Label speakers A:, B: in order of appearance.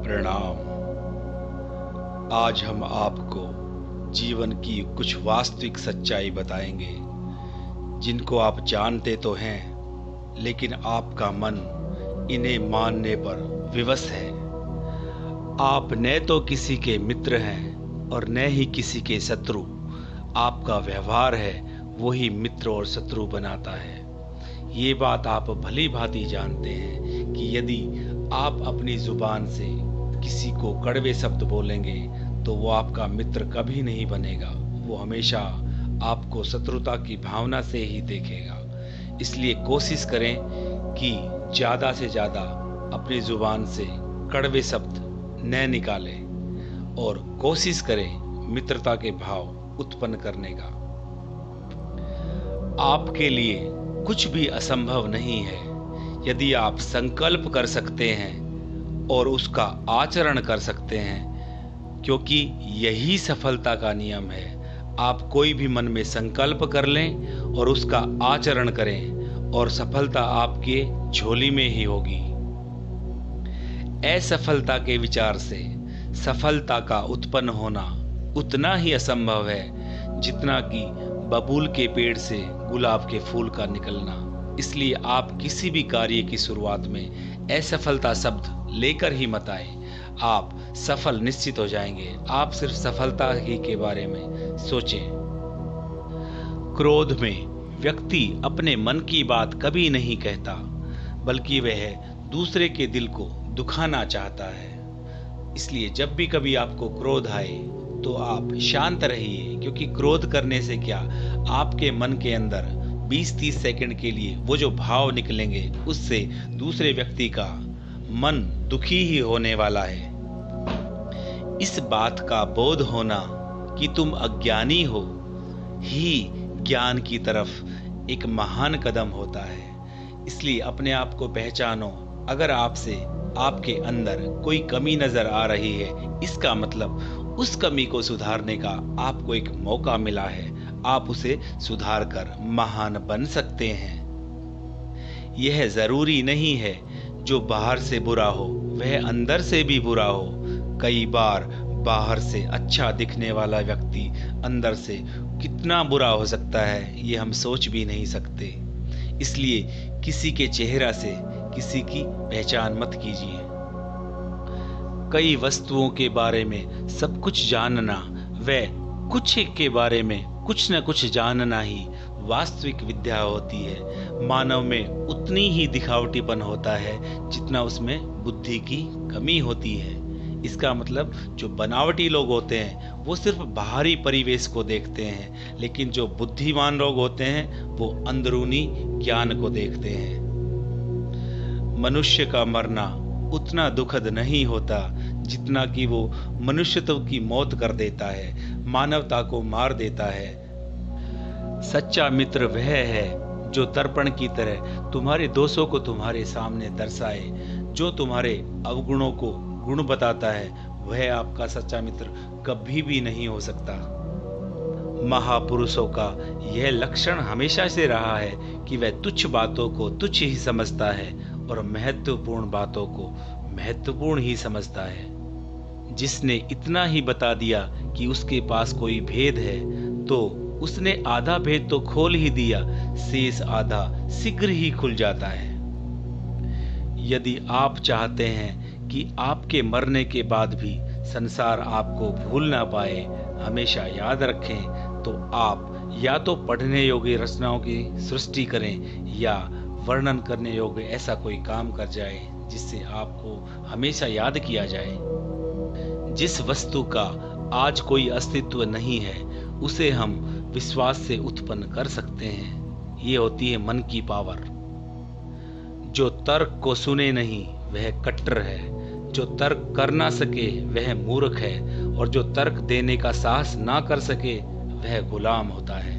A: प्रणाम। आज हम आपको जीवन की कुछ वास्तविक सच्चाई बताएंगे जिनको आप जानते तो हैं, लेकिन आपका मन इन्हें मानने पर विवश है। आप न तो किसी के मित्र हैं और न ही किसी के शत्रु। आपका व्यवहार है वही मित्र और शत्रु बनाता है। ये बात आप भली भांति जानते हैं कि यदि आप अपनी जुबान से किसी को कड़वे शब्द बोलेंगे तो वो आपका मित्र कभी नहीं बनेगा। वो हमेशा आपको शत्रुता की भावना से ही देखेगा। इसलिए कोशिश करें कि ज़्यादा से ज़्यादा अपनी जुबान से कड़वे शब्द न निकालें और कोशिश करें मित्रता के भाव उत्पन्न करने का। आपके लिए कुछ भी असंभव नहीं है यदि आप संकल्प कर सकते हैं और उसका आचरण कर सकते हैं, क्योंकि यही सफलता का नियम है। आप कोई भी मन में संकल्प कर लें और उसका आचरण करें और सफलता आपके झोली में ही होगी। असफलता के विचार से सफलता का उत्पन्न होना उतना ही असंभव है जितना कि बबूल के पेड़ से गुलाब के फूल का निकलना। इसलिए आप किसी भी कार्य की शुरुआत में असफलता शब्द लेकर ही मत आए। आप सफल निश्चित हो जाएंगे। आप सिर्फ सफलता ही के बारे में सोचें। क्रोध में व्यक्ति अपने मन की बात कभी नहीं कहता, बल्कि वह दूसरे के दिल को दुखाना चाहता है। इसलिए जब भी कभी आपको क्रोध आए तो आप शांत रहिए, क्योंकि क्रोध करने से क्या आपके मन के अंदर 20-30 सेकंड के लिए वो जो भाव निकलेंगे उससे दूसरे व्यक्ति का मन दुखी ही होने वाला है। इस बात का बोध होना कि तुम अज्ञानी हो ही ज्ञान की तरफ एक महान कदम होता है। इसलिए अपने आप को पहचानो। अगर आपसे आपके अंदर कोई कमी नजर आ रही है, इसका मतलब उस कमी को सुधारने का आपको एक मौका मिला है। आप उसे सुधार कर महान बन सकते हैं। यह जरूरी नहीं है जो बाहर से बुरा हो वह अंदर से भी बुरा हो। कई बार बाहर से अच्छा दिखने वाला व्यक्ति अंदर से कितना बुरा हो सकता है, ये हम सोच भी नहीं सकते। इसलिए किसी के चेहरा से किसी की पहचान मत कीजिए। कई वस्तुओं के बारे में सब कुछ जानना व कुछ एक के बारे में कुछ न कुछ जानना ही वास्तविक विद्या होती है। मानव में उतनी ही दिखावटीपन होता है जितना उसमें बुद्धि की कमी होती है। इसका मतलब जो बनावटी लोग होते हैं वो सिर्फ बाहरी परिवेश को देखते हैं, लेकिन जो बुद्धिमान लोग होते हैं वो अंदरूनी ज्ञान को देखते हैं। मनुष्य का मरना उतना दुखद नहीं होता जितना कि वो मनुष्यत्व की मौत कर देता है, मानवता को मार देता है। सच्चा मित्र वह है जो दर्पण की तरह तुम्हारे दोषों को तुम्हारे सामने दर्शाए। जो तुम्हारे अवगुणों को गुण बताता है वह आपका सच्चा मित्र कभी भी नहीं हो सकता। महापुरुषों का यह लक्षण हमेशा से रहा है कि वह तुच्छ बातों को तुच्छ ही समझता है और महत्वपूर्ण बातों को महत्वपूर्ण ही समझता है। जिसने इतना ही बता दिया कि उसके पास कोई भेद है तो उसने आधा भेद तो खोल ही दिया, शेष आधा शीघ्र ही खुल जाता है। यदि आप चाहते हैं कि आपके मरने के बाद भी संसार आपको भूल ना पाए, हमेशा याद रखें तो आप या तो पढ़ने योग्य रचनाओं की सृष्टि करें या वर्णन करने योग्य ऐसा कोई काम कर जाए जिससे आपको हमेशा याद किया जाए। जिस वस्तु का आज कोई अस्तित्व नहीं है उसे हम विश्वास से उत्पन्न कर सकते हैं। ये होती है मन की पावर। जो तर्क को सुने नहीं वह कट्टर है, जो तर्क कर ना सके वह मूर्ख है, और जो तर्क देने का साहस ना कर सके वह गुलाम होता है।